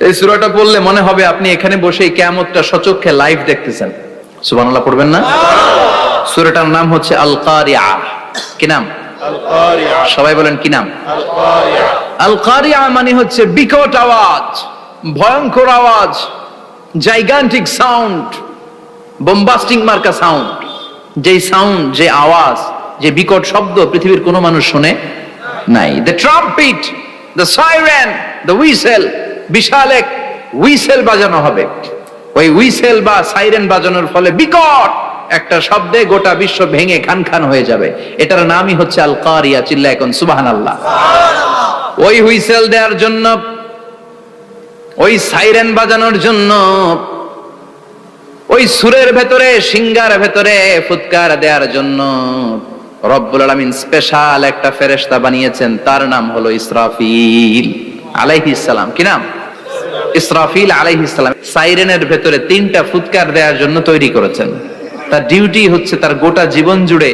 এই সূরাটা পড়লে মনে হবে আপনি এখানে বসে কিয়ামতটা সচক্ষে লাইভ দেখতেছেন। সুবহানাল্লাহ পড়বেন না? সূরাটার নাম হচ্ছে আল কারিআ। কি নাম? আল কারিআ। সবাই বলেন কি নাম? আল কারিআ। আল কারিআ মানে হচ্ছে বিকট আওয়াজ, ভয়ঙ্কর আওয়াজ, জাইগান্টিক সাউন্ড, বোম্বাস্টিং মার্কা সাউন্ড। যে সাউন্ড, যে আওয়াজ, যে বিকট শব্দ পৃথিবীর কোনো মানুষ শুনে নাই। The trumpet, the siren, the whistle, বিশাল এক হুইসেল বাজানো হবে। ওই হুইসেল বা সাইরেন বাজানোর ফলে বিকট একটা শব্দে গোটা বিশ্ব ভেঙে খান খান হয়ে যাবে। এটার নামই হচ্ছে আল কারিয়া। চিল্লায় এখন সুবহানাল্লাহ। ওই হুইসেল দেওয়ার জন্য, ওই সাইরেন বাজানোর জন্য, ওই সুরের ভেতরে, সিঙ্গার ভেতরে ফুৎকার দেওয়ার জন্য রব্বুল আলামিন স্পেশাল একটা ফেরেশতা বানিয়েছেন। তার নাম হলো ইসরাফিল আলাইহিস সালাম। কি নাম? ইসরাফিল আলাইহিস সালাম। সাইরেনের ভেতরে 3টা ফুৎকার দেওয়ার জন্য তৈরি করেছেন। তার ডিউটি হচ্ছে তার গোটা জীবন জুড়ে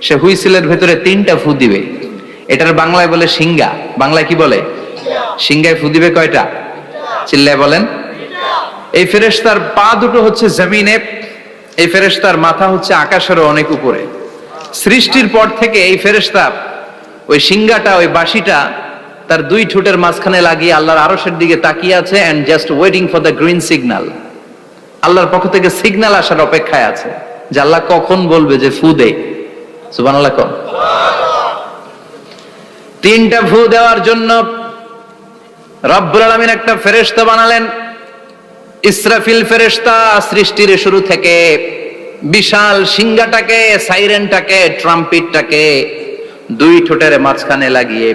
সে হুইসেলের ভেতরে 3টা ফু দিবে। এটার বাংলায় বলে সিঙ্গা। বাংলায় কি বলে? সিঙ্গায় ফু দিবে কয়টা? চিল্লায় বলেন। এই ফেরেশতার পা দুটো হচ্ছে জমিনে, এই ফেরেশতার মাথা হচ্ছে আকাশেরও অনেক উপরে। সৃষ্টির পর থেকে এই ফেরেশতা ওই সিঙ্গাটা, ওই বাঁশিটা তার 2 ঠোঁটের মাঝখানে লাগিয়ে আল্লাহর আরশের দিকে তাকিয়ে আছে and just waiting for the green signal. আল্লাহর পক্ষ থেকে সিগন্যাল আসার অপেক্ষায় আছে যে আল্লাহ কখন বলবে যে ফু দে। সুবহানাল্লাহ। 3টা ফু দেওয়ার জন্য রব্বুল আলামিন একটা ফেরেশতা বানালেন। ইসরাফিল ফেরেশতা সৃষ্টির শুরু থেকে বিশাল সিঙ্গাটাকে, সাইরেনটাকে, ট্রাম্পিটটাকে 2 ঠোঁটের মাঝখানে লাগিয়ে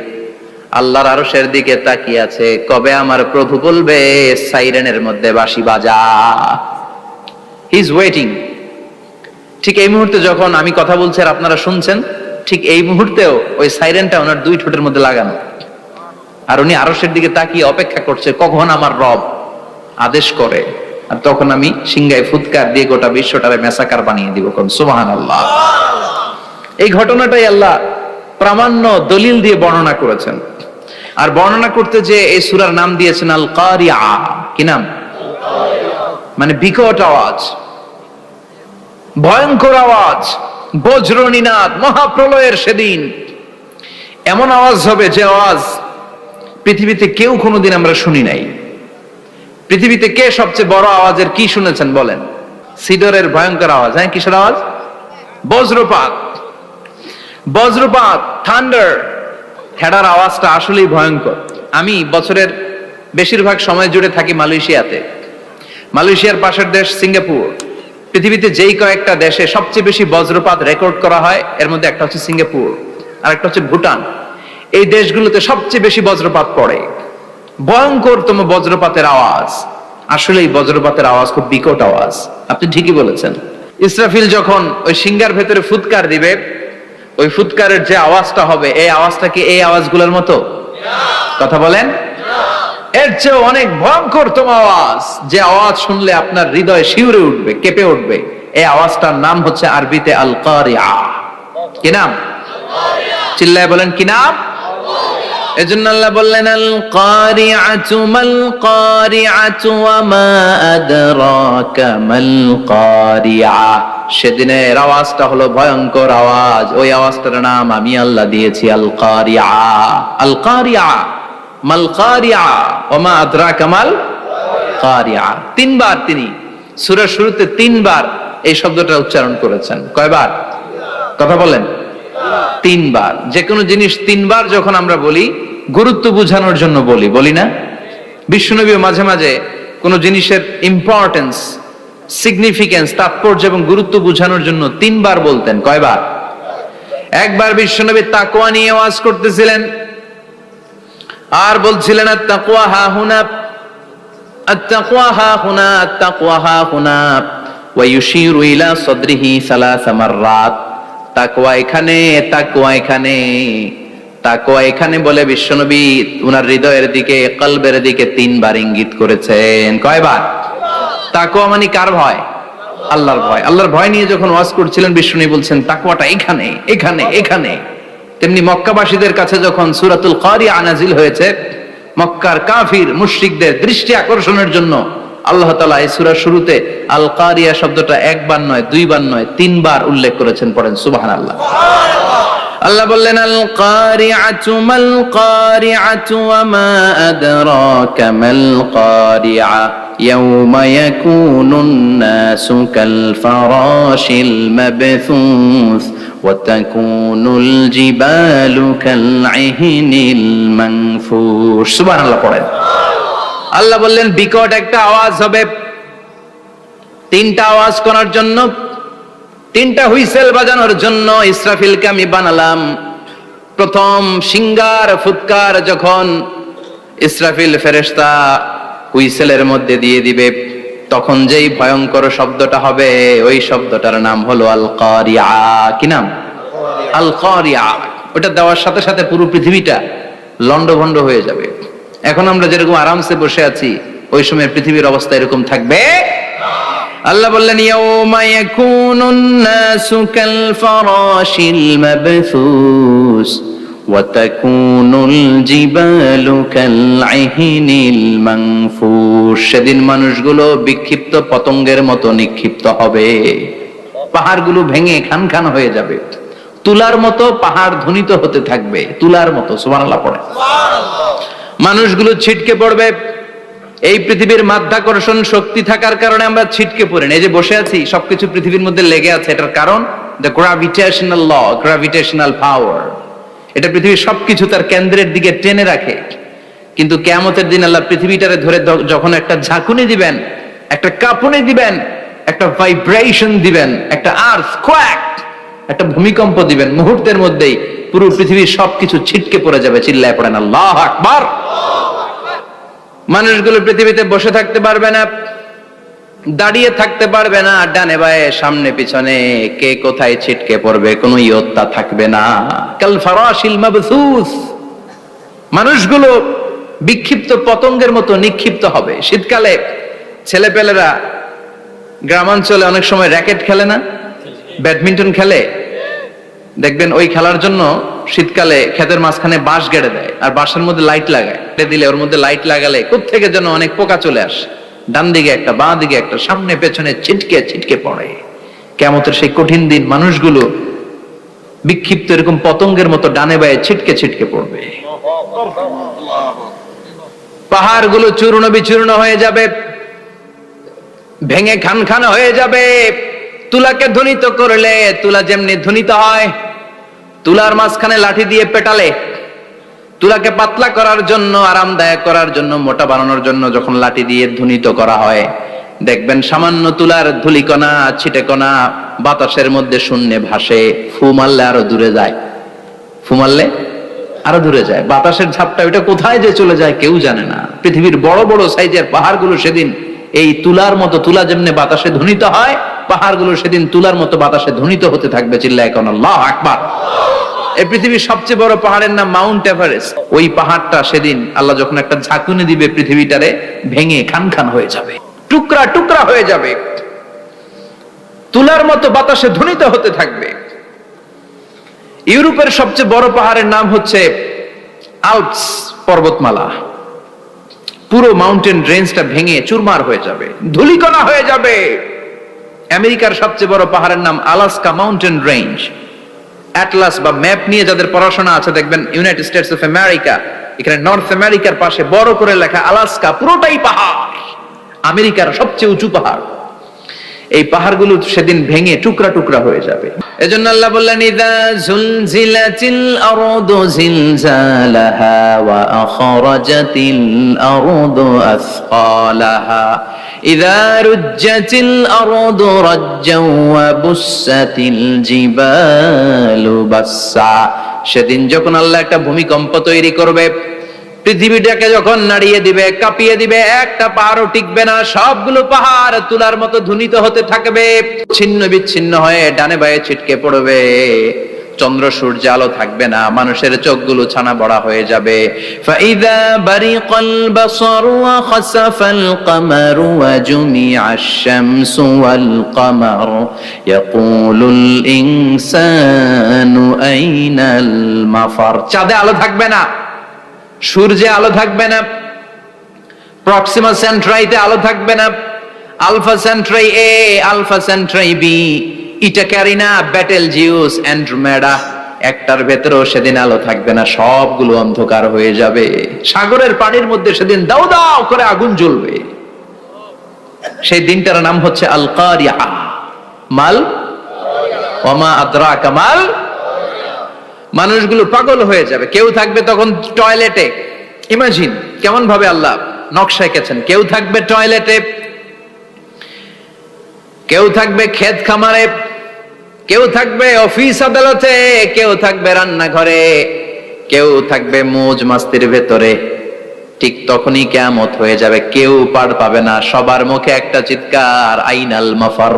আল্লাহর আরশের দিকে তাকিয়ে আছে, কবে আমার প্রভু বলবে সাইরেনের মধ্যে বাঁশি বাজা। He is waiting. ঠিক এই মুহূর্তে যখন আমি কথা বলছি আর আপনারা শুনছেন, ঠিক এই মুহূর্তেও ওই সাইরেনটা ওনার 2 ঠোঁটের মধ্যে লাগানো, আর উনি আরশের দিকে তাকিয়ে অপেক্ষা করছে কখন আমার রব আদেশ করে, আর তখন আমি সিংহায় ফুৎকার দিয়ে গোটা বিশ্বটারে মেসাকার বানিয়ে দিব। কোন সুবহানাল্লাহ। এই ঘটনাটাই আল্লাহ প্রামাণ্য দলিল দিয়ে বর্ণনা করেছেন। আর বর্ণনা করতে যে এই সূরার নাম দিয়েছেন আল কারিআ। কি নাম? মানে বিকট আওয়াজ, ভয়ঙ্কর আওয়াজ, বজ্রনিনাদ, মহাপ্রলয়ের সেদিন এমন আওয়াজ হবে যে আওয়াজ পৃথিবীতে কেউ কোনোদিন আমরা শুনি নাই। পৃথিবীতে কে সবচেয়ে বড় আওয়াজের কি শুনেছেন বলেন? সিডরের ভয়ঙ্কর আওয়াজ। হ্যাঁ, কিসের আওয়াজ? বজ্রপাত। বজ্রপাত, থান্ডার, হেডার আওয়াজটা আসলেই ভয়ঙ্কর। আমি বছরের বেশিরভাগ সময় জুড়ে থাকি মালয়েশিয়াতে। মালয়েশিয়ার পাশের দেশ সিঙ্গাপুর। পৃথিবীতে যেই কয়েকটা দেশে সবচেয়ে বেশি বজ্রপাত রেকর্ড করা হয় এর মধ্যে একটা হচ্ছে সিঙ্গাপুর, আর একটা হচ্ছে ভুটান। এই দেশগুলোতে সবচেয়ে বেশি বজ্রপাত পড়ে। ভয়ঙ্করতম বজ্রপাতের আওয়াজ। আসলে এই বজ্রপাতের আওয়াজ খুব বিকট আওয়াজ। আপনি ঠিকই বলেছেন। ইসরাফিল যখন ওই সিঙ্গার ভেতরে ফুৎকার দিবে, ওই ফুৎকারের যে আওয়াজটা হবে, এই আওয়াজটা কি এই আওয়াজগুলোর মতো? কথা বলেন। এর চেয়ে অনেক ভয়ঙ্করতম আওয়াজ, যে আওয়াজ শুনলে আপনার হৃদয় শিউরে উঠবে, কেঁপে উঠবে। এই আওয়াজটার নাম হচ্ছে আরবিতে আল কারিআ। কি নাম? চিল্লায় বলেন কি নাম? এজন্য আল্লাহ বললেন আল কারিআতু মাল কারিআতু ওয়া মা আদরাকা মাল কারিআ। সেদিনের আওয়াজটা হলো ভয়ঙ্কর আওয়াজ। ওই আওয়াজটার নাম আমি আল্লাহ দিয়েছি আল কারিআ। আল কারিআ মাল কারিআ ওয়া মা আদরাকা মাল কারিআ। 3 বার তিনি সূরার শুরুতে 3 বার এই শব্দটা উচ্চারণ করেছেন। কয়বার? কথা বলেন। 3 বার। যে কোনো জিনিস 3 বার যখন আমরা বলি, গুরুত্ব বোঝানোর জন্য বলি না? বিশ্বনবী মাঝে মাঝে কোন জিনিসের ইম্পর্টেন্স, সিগনিফিকেন্স, তাৎপর্য এবং গুরুত্ব বোঝানোর জন্য 3 বার বলতেন। কয়বার? একবার বিশ্বনবী তাকওয়া নিয়ে ওয়াজ করতেছিলেন আর বলছিলেন আত-তাকওয়া হা হুনা, আত-তাকওয়া হা হুনা, আত-তাকওয়া হা হুনা, ওয়া ইউশিরু ইলা সাদরিহি 3 মাররাত। তাকওয়া এখানে, তাকওয়া এখানে, তাকওয়া এখানে বলে বিশ্বনবী উনার হৃদয়ের দিকে, কলবের দিকে 3 বার ইঙ্গিত করেছেন। কয়বার? তাকওয়া মানে কার ভয়? আল্লাহর ভয়। আল্লাহর ভয় নিয়ে যখন ওয়াজ করছিলেন বিশ্বনবী বলছেন তাকওয়াটা এখানে, এখানে, এখানে। তেমনি মক্কাবাসীদের কাছে যখন সূরাতুল কারিআ নাজিল হয়েছে, মক্কার কাফির মুশরিকদের দৃষ্টি আকর্ষণের জন্য আল্লাহ তাআলা এই সূরার শুরুতে আল কারিয়া শব্দটা একবার নয়, দুইবার নয়, তিনবার উল্লেখ করেছেন। পড়েন সুবহানাল্লাহ। আল্লাহ বললেন আল কারিআতু মাল কারিআতু ওয়া মা আদরাকা মাল কারিআ ইয়াওমা ইয়াকুনুন নাসু কাল ফারাশিল মাবথুস ওয়া তাকুনুল জিবালু কাল ইহনিল মানফুশ। সুবহানাল্লাহ পড়েন। আল্লাহ বললেন বিকট একটা আওয়াজ হবে, তিনটা আওয়াজ করার জন্য, তিনটা হুইসেল বাজানোর জন্য ইসরাফিলকে আমি বানালাম। প্রথম সিঙ্গার ফুৎকার যখন ইসরাফিল ফেরেশতা হুইসেলের মধ্যে দিয়ে দিবে, তখন যেই ভয়ঙ্কর শব্দটা হবে ওই শব্দটার নাম হলো আল কারিআ। কি নাম? আল কারিআ। ওটা দেওয়ার সাথে সাথে পুরো পৃথিবীটা লন্ডভন্ড হয়ে যাবে। এখন আমরা যেরকম আরামসে বসে আছি, ওই সময় পৃথিবীর অবস্থা এরকম থাকবে। আল্লাহ বললেন ইয়াউমা ইয়াকুনুন নাসু কাল ফারাশিল মাবথুস ওয়া তাকুনুল জিবালু কাল ইহনিল মানফুশ। সেদিন মানুষগুলো বিক্ষিপ্ত পতঙ্গের মতো নিক্ষিপ্ত হবে, পাহাড়গুলো ভেঙে খান খান হয়ে যাবে, তুলার মতো পাহাড় ধ্বনিত হতে থাকবে, তুলার মতো। সুবহানাল্লাহ পড়ে। মানুষগুলো ছিটকে পড়বে। এই পৃথিবীর মাধ্যাকর্ষণ শক্তি থাকার কারণে আমরা ছিটকে পড়ি না। এই যে বসে আছি, সবকিছু পৃথিবীর মধ্যে লেগে আছে, এটার কারণ দ্য গ্র্যাভিটেশনাল ল, গ্র্যাভিটেশনাল পাওয়ার। এটা পৃথিবীর সবকিছু তার কেন্দ্রের দিকে টেনে রাখে। কিন্তু কিয়ামতের দিন আল্লাহ পৃথিবীটারে ধরে যখন একটা ঝাঁকুনি দিবেন, একটা কাঁপুনি দিবেন, একটা ভাইব্রেশন দিবেন, একটা আর্থকোয়াক, একটা ভূমিকম্প দিবেন, মুহূর্তের মধ্যেই পুরো পৃথিবীর সবকিছু ছিটকে পড়ে যাবে। চিল্লায় পড়েন আল্লাহু আকবার। মানুষগুলো পৃথিবীতে বসে থাকতে পারবে না, দাঁড়িয়ে থাকতে পারবে না, ডানে বায়ে সামনে পিছনে কে কোথায় ছিটকে পড়বে কোনো ইয়ত্তা থাকবে না। কাল ফারাশিল মাবথুস। মানুষগুলো বিক্ষিপ্ত পতঙ্গের মতো নিক্ষিপ্ত হবে। শীতকালে ছেলেপেলেরা গ্রামাঞ্চলে অনেক সময় র্যাকেট খেলে না, ব্যাডমিন্টন খেলে, দেখবেন ওই খেলার জন্য শীতকালে ক্ষেতের মাঝখানে বাঁশ গেড়ে দেয়, আর বাঁশের মধ্যে লাইট লাগায়। দিলে ওর মধ্যে লাইট লাগালে কোত্থেকে যেন অনেক পোকা চলে আসে, ডান দিকে একটা, বাঁ দিকে একটা, সামনে পেছনে ছিটকে ছিটকে পড়ে। কিয়ামতের সেই কঠিন দিন মানুষগুলো বিক্ষিপ্ত এরকম পতঙ্গের মতো ডানে বায়ে ছিটকে ছিটকে পড়বে। পাহাড়গুলো চূর্ণ বিচূর্ণ হয়ে যাবে, ভেঙে খান খান হয়ে যাবে। তুলাকে ধ্বনিত করলে তুলা যেমনি ধ্বনিত হয়, তুলার মাঝখানে লাঠি দিয়ে পেটালে, তুলাকে পাতলা করার জন্য, আরামদায়ক করার জন্য, মোটা বানানোর জন্য যখন লাঠি দিয়ে ধ্বনিত করা হয়, দেখবেন সামান্য তুলার ধুলিকণা, ছিটেকণা বাতাসের মধ্যে শূন্যে ভাসে। ফু মারলে আরো দূরে যায়, ফু মারলে আরো দূরে যায়। বাতাসের ঝাপটা ওইটা কোথায় যে চলে যায় কেউ জানে না। পৃথিবীর বড় বড় সাইজের পাহাড়গুলো সেদিন এই তুলার মতো, তুলা যেমনি বাতাসে ধ্বনিত হয়, পাহাড়গুলো সেদিন তুলার মতো বাতাসে ধ্বনিত হতে থাকবে। চিল্লায় কোন আল্লাহু আকবার। এই পৃথিবীর সবচেয়ে বড় পাহাড়ের নাম মাউন্ট এভারেস্ট। ওই পাহাড়টা সেদিন আল্লাহ যখন একটা ঝাঁকুনি দিবে, পৃথিবীটারে ভেঙে খান খান হয়ে যাবে, টুকরা টুকরা হয়ে যাবে, তুলার মতো বাতাসে ধ্বনিত হতে থাকবে। ইউরোপের সবচেয়ে বড় পাহাড়ের নাম হচ্ছে আল্পস পর্বতমালা। পুরো মাউন্টেন রেঞ্জটা ভেঙে চুরমার হয়ে যাবে, ধূলিকণা হয়ে যাবে। আমেরিকার সবচেয়ে বড় পাহাড়ের নাম আলাস্কা মাউন্টেন রেঞ্জ। অ্যাটলাস বা ম্যাপ নিয়ে যাদের পড়াশোনা আছে দেখবেন ইউনাইটেড স্টেটস অফ আমেরিকা, এখানে নর্থ আমেরিকার পাশে বড় করে লেখা আলাস্কা, পুরোটাই পাহাড়, আমেরিকার সবচেয়ে উঁচু পাহাড়। এই পাহাড়গুলো সেদিন ভেঙে টুকরা টুকরা হয়ে যাবে। এজন্য আল্লাহ বললেন ইযা যুলজিলাতিল আরদু জিলজালাহা ওয়া আখরাজাতিল আরদু আসকালাহা ইযা রুজ্জাতিল আরদু রাজ্জাও ওয়া বুসাতিল জিবালু বাসসা। সেদিন যখন আল্লাহ একটা ভূমিকম্প তৈরি করবে, পৃথিবীটাকে যখন নাড়িয়ে দিবে, কাঁপিয়ে দিবে, একটা পাহাড়ও টিকবে না, সবগুলো পাহাড় তুলার মতো ধ্বনিত হতে থাকবে, ছিন্ন বিচ্ছিন্ন হয়ে ডানে বায়ে ছিটকে পড়বে। চন্দ্র সূর্য আলো থাকবে না, মানুষের চোখগুলো ছানা বড়া হয়ে যাবে। ফাইদা বারিকাল বাসারু ওয়া খাসাফাল কামারু ওয়া জুমিআশ শামসু ওয়াল কামার ইয়াকুলুল ইনসানু আইনাল মাফার। চাঁদে আলো থাকবে না, সূর্যে আলো থাকবে না, প্রক্সিমা সেন্ট্রাইতে আলো থাকবে না, আলফা সেন্ট্রাই এ, আলফা সেন্ট্রাই বি, ইটা ক্যারিনা, ব্যাটেল জিউস, অ্যান্ড্রোমেডা, একটার ভেতরেও সেদিন আলো থাকবে না, সবগুলো অন্ধকার হয়ে যাবে। সাগরের পানির মধ্যে সেদিন দাউ দাউ করে আগুন জ্বলবে। সেই দিনটার নাম হচ্ছে আল কারিয়া। মাল ওমা আদরাকা মাল। মানুষগুলো পাগল হয়ে যাবে। কেউ থাকবে তখন টয়লেটে, ইমাজিন কেমন ভাবে আল্লাহ নকশা এঁকেছেন। কেউ থাকবে টয়লেটে, কেউ থাকবে ক্ষেত খামারে, কেউ থাকবে অফিস আদালতে, কেউ থাকবে রান্নাঘরে, কেউ থাকবে মৌজ মাস্তির ভেতরে। ঠিক তখনই কিয়ামত হয়ে যাবে, কেউ পার পাবে না। সবার মুখে একটা চিৎকার, আইনাল মাফার,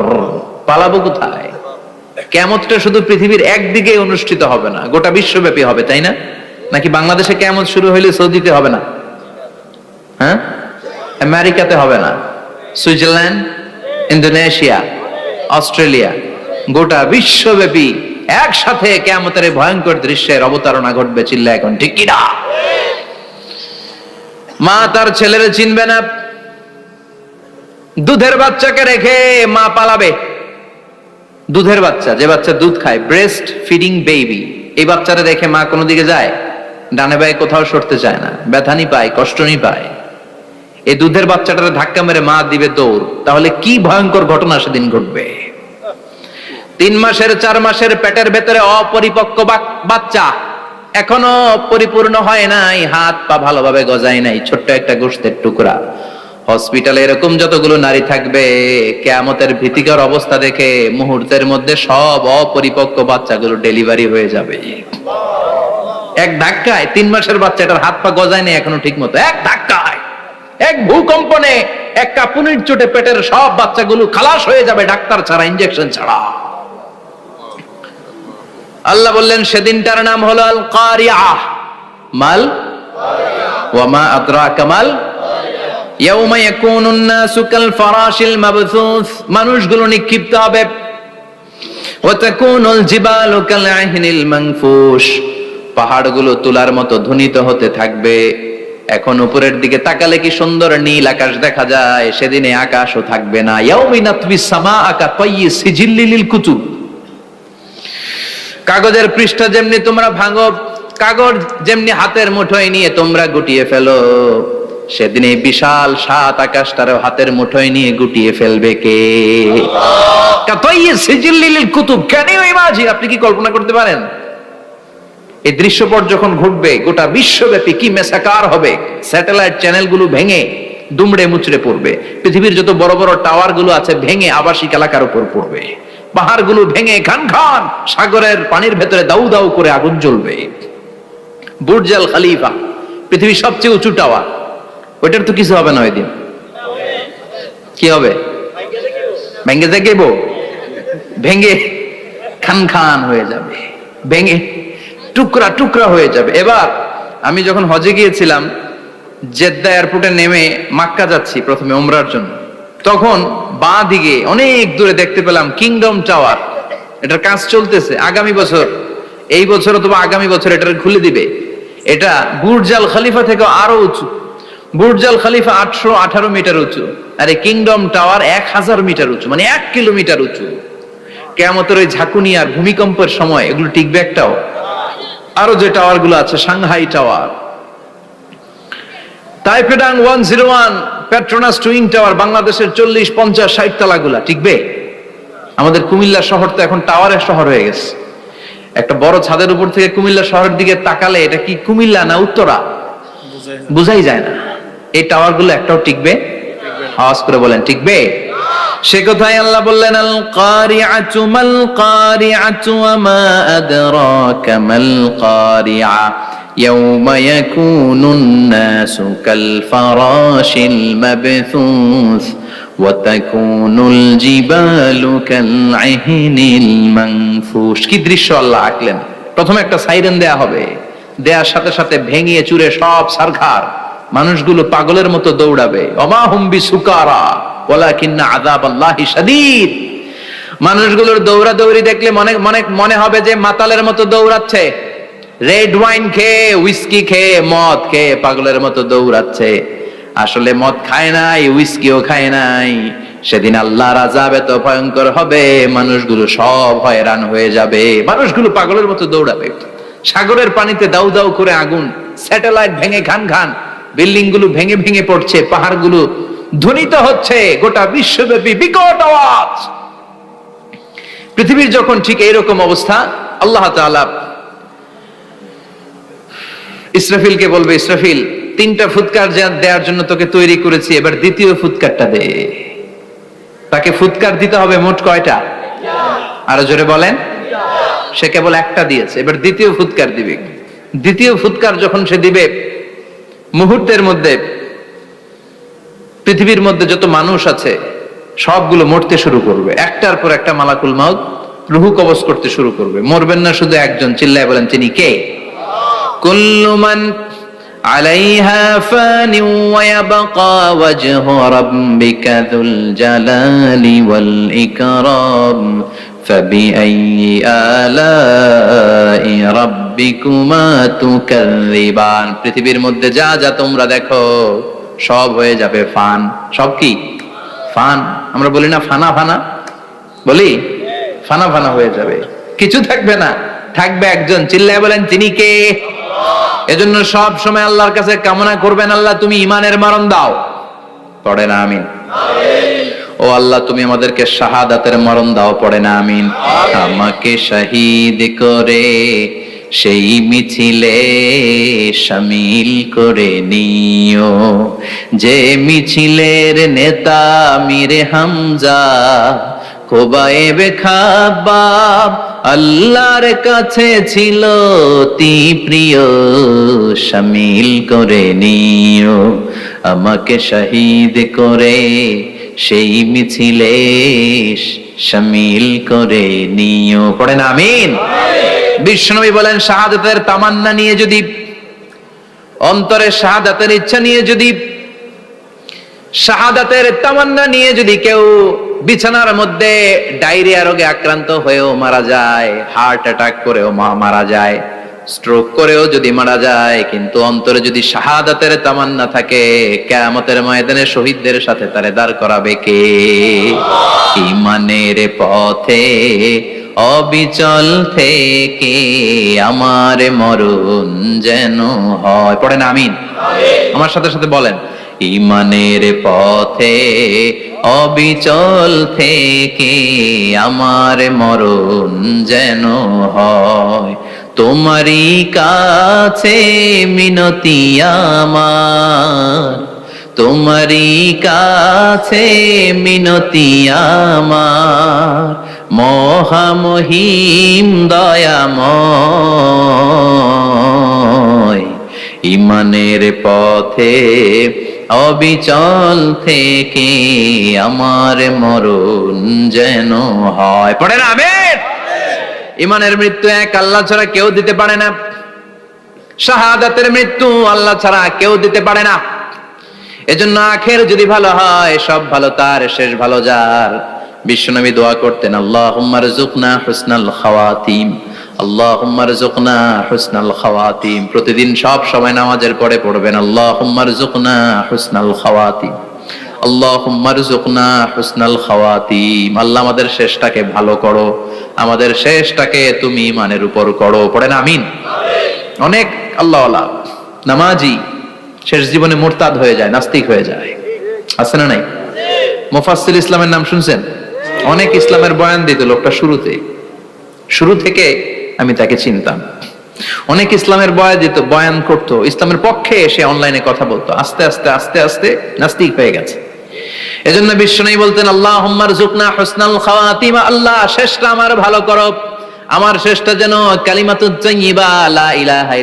পালাবো কোথায়? কিয়ামতটা শুধু পৃথিবীর একদিকে অনুষ্ঠিত হবে না, গোটা বিশ্বব্যাপী হবে, তাই না? নাকি বাংলাদেশে কিয়ামত শুরু হইলে সৌদিতে হবে না? হ্যাঁ, আমেরিকাতে হবে না, সুইজারল্যান্ড, ইন্দোনেশিয়া, অস্ট্রেলিয়া, গোটা বিশ্বব্যাপী একসাথে কিয়ামতের ভয়ঙ্কর দৃশ্যের অবতারণা ঘটবে। চিল্লা এখন ঠিক কিনা? মা তার ছেলেরে চিনবে না, দুধের বাচ্চাকে রেখে মা পালাবে। দুধের বাচ্চা, যে বাচ্চা দুধ খায়, ব্রেস্ট ফিডিং বেবি, এই বাচ্চারা রেখে মা কোনো দিকে যায়? ডানে বায়ে কোথাও সরতে চায় না, ব্যথানি পায়, কষ্টনি পায়। এই দুধের বাচ্চাটারে ধাক্কা মেরে মা দিবে দৌড়। তাহলে কি ভয়ঙ্কর ঘটনা সেদিন ঘটবে। 3 মাসের 4 মাসের পেটের ভেতরে অপরিপক্ক বাচ্চা, এখনো পরিপূর্ণ হয় নাই, হাত পা ভালোভাবে গজায় নাই, ছোট্ট একটা গোশতের টুকরা। হসপিটালে এরকম যতগুলো নারী থাকবে, কিয়ামতের ভীতিকর অবস্থা দেখে মুহূর্তের মধ্যে সব অপরিপক্ক বাচ্চাগুলো ডেলিভারি হয়ে যাবে। এক ধাক্কায় 3 মাসের বাচ্চাটার হাত পা গজায় নাই এখনো ঠিক মতো, এক ধাক্কায়, এক ভূকম্পনে, এক কাঁপুনির চোটে পেটের সব বাচ্চাগুলো খালাস হয়ে যাবে, ডাক্তার ছাড়া, ইনজেকশন ছাড়া। আল্লাহ বললেন সেদিনটার নাম হলো আল কারিয়া। মাল ওয়া মা আদরাকা মাল। ইয়াউমা ইয়াকুনুন নাসু কাল ফারাশিল মাবথুস, মানুষগুলো নিক্ষিপ্ত হবে। ওয়া তাকুনুল জিবালু কাল আহিনিল মানফুশ, পাহাড়গুলো তুলার মতো ধ্বনিত হতে থাকবে। এখন উপরের দিকে তাকালে কি সুন্দর নীল আকাশ দেখা যায়, সেদিনে আকাশও থাকবে না। ইয়াউমিনাতবিস সামাআ কা তায়্যি সিজিল্লিল কুতুব, কাগজের পৃষ্ঠা যেমনি তোমরা ভাঙো, কাগজ যেমনি হাতের মুঠোয় নিয়ে তোমরা গুটিয়ে ফেলো, সেদিন এই বিশাল 7 আকাশটারও হাতের মুঠোয় নিয়ে গুটিয়ে ফেলবে কে? কাতাইয়্যি সিজিল্লিল কুতুব। Can you imagine? আপনি কি কল্পনা করতে পারেন এই দৃশ্যপট যখন ঘটবে গোটা বিশ্বব্যাপী কি মেসাকার হবে? স্যাটেলাইট চ্যানেলগুলো ভেঙে দুমড়ে মুচড়ে পড়বে, পৃথিবীর যত বড় বড় টাওয়ার গুলো আছে ভেঙে আবাসিক এলাকার উপর পড়বে, পাহাড়গুলো ভেঙে খান খান সাগরের পানির ভেতরে দাউ দাউ করে আগুন জ্বলবে। বুর্জ আল খলিফা, পৃথিবীর সবচেয়ে উঁচু টাওয়ার, ওইটার তো কিছু হবে না ওই দিন। কি হবে? ভেঙে যাইব, ভেঙে খান খান হয়ে যাবে, ভেঙে টুকরা টুকরা হয়ে যাবে। এবার আমি যখন হজে গিয়েছিলাম, জেদ্দা এয়ারপোর্টে নেমে মক্কা যাচ্ছি প্রথমে উমরার জন্য, তখন বাঁ দিকে অনেক দূরে দেখতে পেলাম কিংডম টাওয়ার। এটার কাজ চলতেছে, আগামী বছর, এই বছর অথবা আগামী বছর এটা খুলে দিবে। এটা বুর্জ আল খলিফা থেকে আরো উঁচু। বুর্জ আল খলিফা 818 মিটার উঁচু, আর এই কিংডম টাওয়ার 1000 মিটার উঁচু, মানে 1 কিলোমিটার উঁচু। কিয়ামতের ওই ঝাঁকুনি আর ভূমিকম্পের সময় এগুলো টিকবে একটাও? আরো যে টাওয়ার গুলো আছে, Shanghai tower, Taipei 101, Petronas twin tower, বাংলাদেশের 40, 50, 60 তলাগুলা টিকবে? আমাদের কুমিল্লা শহর তো এখন টাওয়ারের শহর হয়ে গেছে। একটা বড় ছাদের উপর থেকে কুমিল্লা শহরের দিকে তাকালে এটা কি কুমিল্লা না উত্তরা বুঝাই যায় না। এই টাওয়ার গুলো একটাও টিকবে? আওয়াজ করে বলেন টিকবে? সে কথাই আল্লাহ বললেন আল কারিআতু মাল কারিআতু ওয়া মা আদরাকা মাল কারিআ ইয়াউমা ইয়াকুনুন নাসু কাল ফারাশিল মাবথুস ওয়া তাকুনুল জিবালু কাল আহিনিল মানফুশ। কি দৃশ্য আল্লাহ আঁকলেন! প্রথমে একটা সাইরেন দেয়া হবে, দেয়ার সাথে সাথে ভেঙে চুরে সব সারখার, মানুষগুলো পাগলের মতো দৌড়াবে। ওমা হুম বিসুকারা ওয়ালাকিন্না আযাবাল্লাহি শাদীদ। মানুষগুলোর দৌড়াদৌড়ি দেখলে মনে হবে যে মাতালের মতো দৌড়াচ্ছে। রেড ওয়াইন খেয়ে, উইস্কি খেয়ে, মদ খেয়ে পাগলের মতো দৌড়াচ্ছে, আসলে মদ খায় নাই, উইস্কিও খায় নাই। সেদিন আল্লাহর আযাব এত ভয়ঙ্কর হবে, মানুষগুলো সব হয়রান হয়ে যাবে, মানুষগুলো পাগলের মতো দৌড়াবে। সাগরের পানিতে দাউ দাউ করে আগুন, স্যাটেলাইট ভেঙে খান খান, বিল্ডিং গুলো ভেঙে ভেঙে পড়ছে, পাহাড়গুলো ধ্বনিত হচ্ছে, গোটা বিশ্বব্যাপী বিকট আওয়াজ। পৃথিবীর যখন ঠিক এইরকম অবস্থা, আল্লাহ তাআলা ইসরাফিলকে বলবে, ইসরাফিল, 3টা ফুৎকার দেওয়ার জন্য তোকে তৈরি করেছি, এবার দ্বিতীয় ফুৎকারটা দে। তাকে ফুৎকার দিতে হবে মোট কয়টা? আরো জোরে বলেন। সে কেবল একটা দিয়েছে, এবার দ্বিতীয় ফুৎকার দিবে। দ্বিতীয় ফুৎকার যখন সে দিবে, মুহূর্তের মধ্যে পৃথিবীর মধ্যে যত মানুষ আছে সবগুলো মরতে শুরু করবে, একটার পর একটা মালাকুল মাউত রুহু কবজ করতে শুরু করবে। মরবেন না শুধু একজন, চিল্লায় বলেন তিনি কে? কুল্লু মান আলাইহা ফানি ওয়া ইয়াবকা ওয়াজহু রাব্বিকা যুল জালালি ওয়াল ইকরাম ফাবিআইয়ি আলাই রাব্বিকুমা তুকাযযিবান। পৃথিবীর মধ্যে যা যা তোমরা দেখো সব হয়ে যাবে ফান। সব কি? ফান। আমরা বলি না ফানা ফানা, বলি ফানা ফানা হয়ে যাবে, কিছু থাকবে না, থাকবে একজন, চিল্লায় বলেন তিনি কে? এজন্য সব সময় আল্লাহর কাছে কামনা করবেন, আল্লাহ তুমি ঈমানের মরণ দাও। পড়ে না আমিন? ও আল্লাহ তুমি আমাদেরকে শাহাদাতের মরণ দাও। পড়ে না আমিন? আমাকে শহীদ করে সেই মিছিলে শামিল করে নিও, যে মিছিলের নেতা মীর হামজা খোবায়েবে খাব্বাব আল্লাহর কাছে ছিল অতি প্রিয়, শামিল করে নিও, আমাকে শহীদ করে সেই মিছিলে শামিল করে নিও। পড়ে না আমিন? বিশ্বনবী বলেন, শাহাদাতের তামান্না নিয়ে যদি, অন্তরে শাহাদাতের ইচ্ছা নিয়ে যদি, শাহাদাতের তামান্না নিয়ে যদি কেউ বিছানার মধ্যে ডায়রিয়া রোগে আক্রান্ত হয়েও মারা যায়, হার্ট অ্যাটাক করেও মারা যায়, স্ট্রোক করেও যদি মারা যায়, কিন্তু অন্তরে যদি শাহাদাতের তামান্না থাকে, কিয়ামতের ময়দানে শহীদদের সাথে তারে দাঁড় করাবে কে? ঈমানের পথে অবিচল থেকে আমার মরণ যেন হয়। পড়েন আমিন? আমার সাথে সাথে বলেন, ঈমানের পথে অবিচল থেকে আমার মরণ যেন হয়, তোমারই কাছে মিনতি আমার, তোমারই কাছে মিনতি আমার, মহামহিম দয়াময়, ঈমানের পথে অবিচল থেকে আমার মরণ যেন হয়। পড়েন আমিন? ঈমানের মৃত্যু এক, আল্লাহ ছাড়া কেউ দিতে পারে না। শাহাদাতের মৃত্যু আল্লাহ ছাড়া কেউ দিতে পারে না। এজন্য আখের যদি ভালো হয়, সব ভালো তার, শেষ ভালো যার। বিশ্বনবী দোয়া করতেন, আল্লাহুম্মা রযুকনা হুসনাল খাওয়াতিম, আল্লাহুম্মা রযুকনা হুসনাল খাওয়াতিম। প্রতিদিন সব সময় নামাজের পরে পড়বেন, আল্লাহুম্মা রযুকনা হুসনাল খাওয়াতিম, আল্লাহুম্মা রযুকনা হুসনাল খাওয়াতিম। আল্লাহ আমাদের শেষটাকে ভালো করো, আমাদের শেষটাকে তুমি ঈমানের উপর করো। পড়েন আমিন? অনেক আল্লাহওয়ালা নামাজি শেষ জীবনে মুরতাদ হয়ে যায়, নাস্তিক হয়ে যায়, আছে না নাই? মুফাসসির ইসলামের নাম শুনছেন? অনেক ইসলামের বয়ান দিত লোকটা, শুরু থেকে আমি তাকে চিনতাম। অনেক ইসলামের বয়ান করতো, ইসলামের পক্ষে এসে অনলাইনে কথা বলতো, আস্তে আস্তে আস্তে আস্তে নাস্তিক হয়ে গেছে। এজন্য বিশ্বনবী বলতেন, আল্লাহুম্মা রযুকনা হুসনাল খাওয়াতিম, আল্লাহ শেষটা আমার ভালো করো, আমার শেষটা যেন কালিমাতুত তাইয়্যিবা লা ইলাহা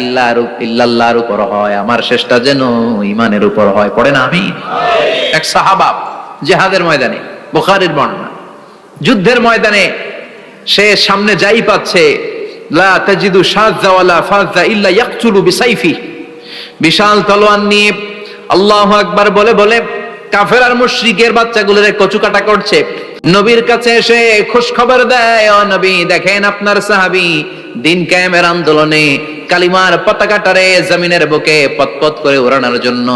ইল্লাল্লাহর উপর হয়, আমার শেষটা যেন ঈমানের উপর হয়। পড়েন আমিন? এক সাহাবা জিহাদের ময়দানে, বুখারীর বর্ণনা, যুদ্ধের ময়দানে সে সামনে যাই পাচ্ছে, লা তাজিদু শাযযা ওয়ালা ফাযযা ইল্লা ইয়াকতুলু বিসাইফি, বিশাল তলোয়ার নিয়ে আল্লাহু আকবার বলে বলে কাফের আর মুশরিকের বাচ্চাগুলোরে কচুকাটা করছে। নবীর কাছে এসে খুশ খবর দেয়, ও নবী দেখেন আপনার সাহাবী দিন কায়েমের আন্দোলনে কালিমার পতাকাটারে জমিনের বুকে পতপত করে ওড়ানোর জন্য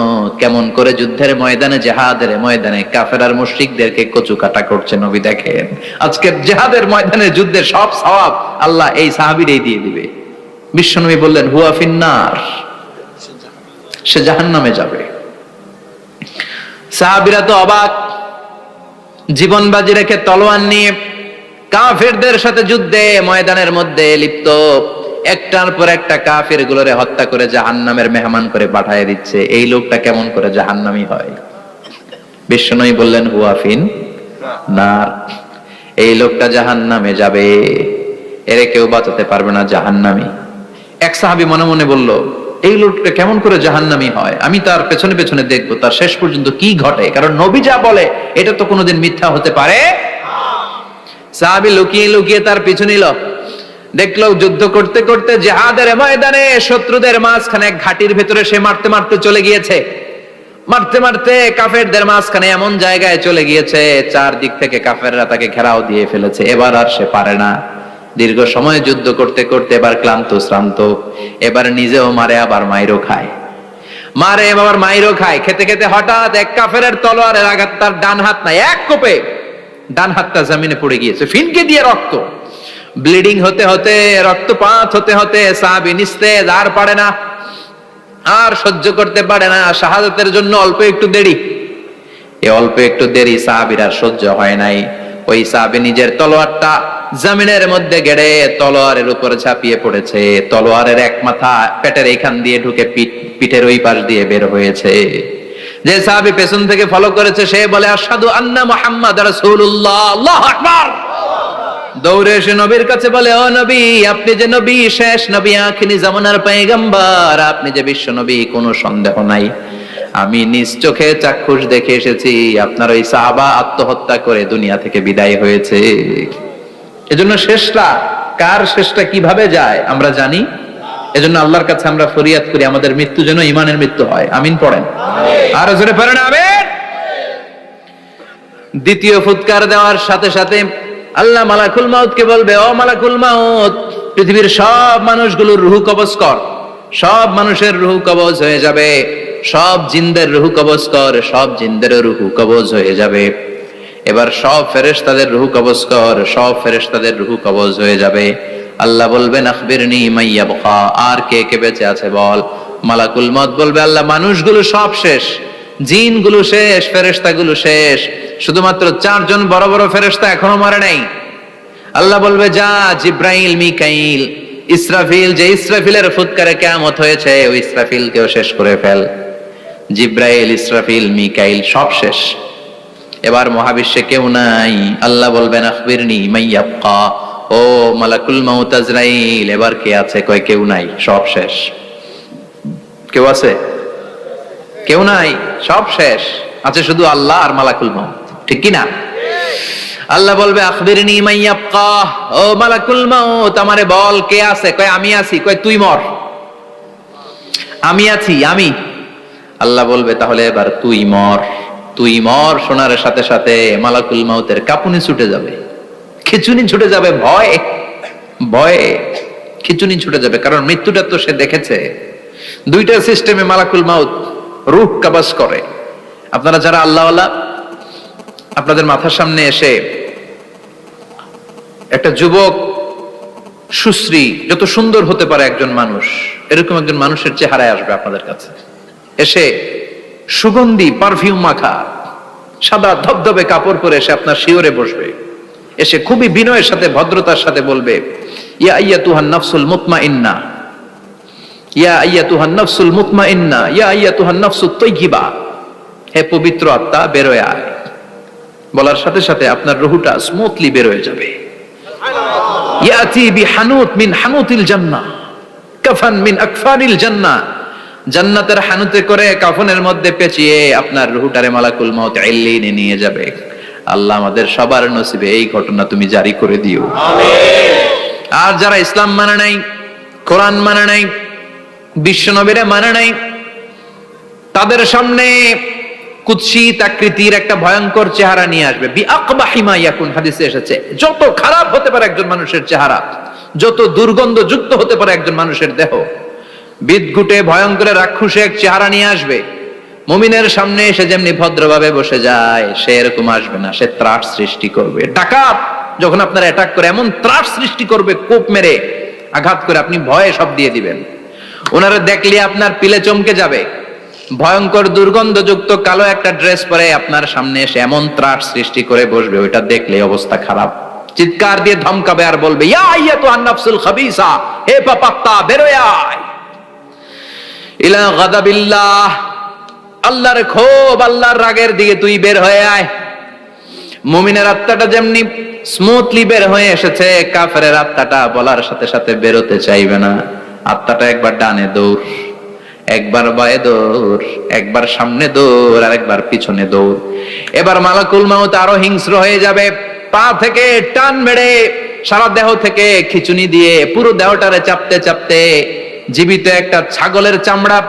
কেমন করে যুদ্ধের ময়দানে, জিহাদের ময়দানে কাফের আর মুশরিকদেরকে কচু কাটা করছে নবী দেখেন। আজকের জিহাদের ময়দানে যুদ্ধের সব সওয়াব আল্লাহ এই সাহাবীরই দিয়ে দিবে। বিশ্বনবী বললেন হুয়া ফিন্নার, সে জাহান্নামে যাবে। সাহাবীরা তো অবাক, জীবন বাজি রেখে তলোয়ার নিয়ে কাফেরদের সাথে যুদ্ধে ময়দানের মধ্যে লিপ্ত, একটার পর একটা কাফের গুলোরে হত্যা করে জাহান্নামের মেহমান করে পাঠিয়ে দিচ্ছে। এই লোকটা কেমন করে জাহান্নামী হয়? বিশ্বনবী বললেন হুয়া ফিন নার, এই লোকটা জাহান্নামে যাবে, এরে কেউ বাঁচাতে পারবে না, জাহান্নামী। এক সাহাবী মনে মনে বলল এই লোকটা কেমন করে জাহান্নামী হয়, আমি তার পেছনে পেছনে দেখবো তার শেষ পর্যন্ত কি ঘটে, কারণ নবী যা বলে এটা তো কোনোদিন মিথ্যা হতে পারে। সাহাবী লুকিয়ে লুকিয়ে তার পিছু নিল, দেখলো যুদ্ধ করতে করতে জিহাদের ময়দানে শত্রুদের মাঝখানে ঘাটির ভেতরে সে মারতে মারতে চলে গিয়েছে। মারতে মারতে কাফেরদের মাঝখানে এমন জায়গায় চলে গিয়েছে চারদিক থেকে কাফেররা তাকে ঘেরাও দিয়ে ফেলেছে। এবার আর সে পারে না, দীর্ঘ সময় যুদ্ধ করতে করতে এবার ক্লান্ত শ্রান্ত, এবার নিজেও মারে আবার মাইরও খায়, মারে আবার মাইরও খায়। খেতে খেতে হঠাৎ এক কাফেরের তলোয়ারের আঘাত তার ডান হাত নাই, এক কোপে ডান হাতটা জমিনে পড়ে গিয়েছে, ফিনকে দিয়ে রক্ত, ব্লিডিং হতে হতে, রক্তপাত হতে হতে সাহাবী নিস্তেজ, আর পারে না, আর সহ্য করতে পারে না। শাহাদাতের জন্য অল্প একটু দেরি, এই অল্প একটু দেরি সাহাবীর আর সহ্য হয় নাই। ওই সাহাবী নিজের তলোয়ারটা জমিনের মধ্যে গেড়ে তলোয়ারের উপরে ঝাঁপিয়ে পড়েছে। তলোয়ারের এক মাথা পেটের এইখান দিয়ে ঢুকে পিঠের ওই পাশ দিয়ে বের হয়েছে। যে সাহাবী পেছন থেকে ফলো করেছে সে বলে আশহাদু আন্না মুহাম্মাদ রাসূলুল্লাহ, আল্লাহু আকবার। দৌড়ে এসে নবীর কাছে বলে ও নবী, আপনি যে নবী, শেষ নবী, আখিরি জামানার পয়গম্বর, আপনি যে বিশ্ব নবী, কোনো সন্দেহ নাই, আমি নিজ চোখে চাক্ষুষ দেখে এসেছি আপনার ওই সাহাবা আত্মহত্যা করে দুনিয়া থেকে বিদায় হয়েছে। এজন্য শেষটা কার, শেষটা কিভাবে যায় আমরা জানি। এজন্য আল্লাহর কাছে আমরা ফরিয়াদ করি আমাদের মৃত্যু যেন ঈমানের মৃত্যু হয়। আমিন পড়েন, আর জোরে পড়েন আমিন। দ্বিতীয় ফুৎকার দেওয়ার সাথে সাথে আল্লাহ মালাকুল মাউতকে বলবে ও মালাকুল মাউত, পৃথিবীর সব মানুষগুলোর রূহ কবজ কর। সব মানুষের রূহ কবজ হয়ে যাবে, সব জিনদের রূহ কবজ কর, সব জিনদের রূহ কবজ হয়ে যাবে। এবার সব ফেরেশতাদের রূহ কবজ কর, সব ফেরেশতাদের রূহ কবজ হয়ে যাবে। আল্লাহ বলবেন আখবিরনি মাইয়াবকা, আর কে কে বেঁচে আছে বল। মালাকুল মউত বলবে আল্লাহ মানুষগুলো সব শেষ, জিনগুলো শেষ, ফেরেশতাগুলো শেষ, শুধুমাত্র 4 জন বড় বড় ফেরেশতা এখনো মরে নাই। আল্লাহ বলবে যা জিব্রাইল, মিকাইল, ইসরাফিল, যে ইসরাফিলের ফুৎকারে কিয়ামত হয়েছে ওই ইসরাফিলকেও শেষ করে ফেল। জিব্রাইল, ইসরাফিল, মিকাইল সব শেষ, এবার মহাবিশ্বে কেউ নাই। আল্লাহ বলবেন আখবিরনি মাইয়াবকা, ও মালাকুল মাউত আজরাইল, এবার কে আছে? কয় কেউ নাই, সব শেষ। কেউ আছে? কেউ নাই, সব শেষ, আছে শুধু আল্লাহ আর মালাকুল মাউত, ঠিক কি না? আল্লাহ বলবে আখবিরনি মাইয়াবকা, ও মালাকুল মাউত আমারে বল কে আছে? কয় আমি আছি। কয় তুই মর। আমি আছি, আমি। আল্লাহ বলবে তাহলে এবার তুই মর। তুই মর শোনার সাথে সাথে মালাকুল মাউতের কাঁপুনি ছুটে যাবে, খিচুনি ছুটে যাবে, ভয় ভয়ে খিচুনি ছুটে যাবে, কারণ মৃত্যুটা তো সে দেখেছে। দুইটা সিস্টেমে মালাকুল মাউত রূহ কবজ করে। আপনারা যারা আল্লাহওয়ালা, আপনাদের মাথার সামনে এসে একটা যুবক, সুশ্রী, যত সুন্দর হতে পারে একজন মানুষ, এরকম একজন মানুষের চেহারায় আসবে আপনাদের কাছে, এসে সুগন্ধি পারফিউম মাখা সাদা ধবধবে কাপড় পরে এসে আপনার শিওরে বসবে, এসে খুবই বিনয়ের সাথে ভদ্রতার সাথে বলবে ইয়া আইয়াতুহান নাফসুল মুতমাইন্না, ইয়া আইয়াতুহান নাফসুল মুতমাইন্না, ইয়া আইয়াতুহান নাফসুত তাইয়্যিবা, হে পবিত্র আত্মা বেরোয় আয়। বলার সাথে সাথে আপনার রুহটা স্মুথলি বের হয়ে যাবে। ইয়াতি বিহানুত মিন হানুতিল জান্নাহ, কাফান মিন আকফানিল জান্নাহ, জান্নাতের হানুতে করে কাফনের মধ্যে পেঁচিয়ে আপনার রুহটারে মালাকুল মাউত ইল্লিনে নিয়ে যাবে। আল্লাহ আমাদের সবার নসিবে এই ঘটনা তুমি জারি করে দিও, আমিন। আর যারা ইসলাম মানে নাই, কোরআন মানে নাই, বিশ্ব নবীরে মানে নাই, তাদের সামনে কুৎসিত আকৃতির একটা ভয়ঙ্কর চেহারা নিয়ে আসবে। বিআকবাহি মা ইয়াকুন, হাদিসে এসেছে যত খারাপ হতে পারে একজন মানুষের চেহারা, যত দুর্গন্ধ যুক্ত হতে পারে একজন মানুষের দেহ, বিদঘুটে ভয়ঙ্কর রাক্ষসে এক চেহারা নিয়ে আসবে। মুমিনের সামনে এসে যেমনি ভদ্রভাবে বসে যায়, সে এরকম আসবে না, সে ত্রাস সৃষ্টি করবে। ডাকাত যখন আপনার অ্যাটাক করে এমন ত্রাস সৃষ্টি করবে, কোপ মেরে আঘাত করে আপনি ভয়ে সব দিয়ে দিবেন। ওনারা দেখলে আপনার পিলে চমকে যাবে। ভয়ঙ্কর দুর্গন্ধযুক্ত কালো একটা ড্রেস পরে আপনার সামনে এসে এমন ত্রাস সৃষ্টি করে বসবে, ওইটা দেখলে অবস্থা খারাপ। চিৎকার দিয়ে ধমকাবে আর বলবে, ইয়া আইয়াতুহান নাফসুল খাবিসা, হে পাপাত্তা বেরোয় আয় ইলা গাদাবিল্লাহ, আল্লাহর ক্ষোভ, আল্লাহর রাগের দিকে তুই বের হয়ে আয়। মুমিনের আত্মাটা যেমনি স্মুথলি বের হয়ে এসেছে, কাফেরের আত্মাটা বলার সাথে সাথে বেরোতে চাইবে না। আত্মাটা একবার ডানে দৌড়, একবার বায়ে দৌড়, একবার সামনে দৌড়, আর একবার পিছনে দৌড়। এবার মালাকুল মাউত আরো হিংস্র হয়ে যাবে, পা থেকে টান মেরে সারা দেহ থেকে খিচুনি দিয়ে পুরো দেহটারে চাপতে চাপতে জীবিত একটা ছাগলের চামড়া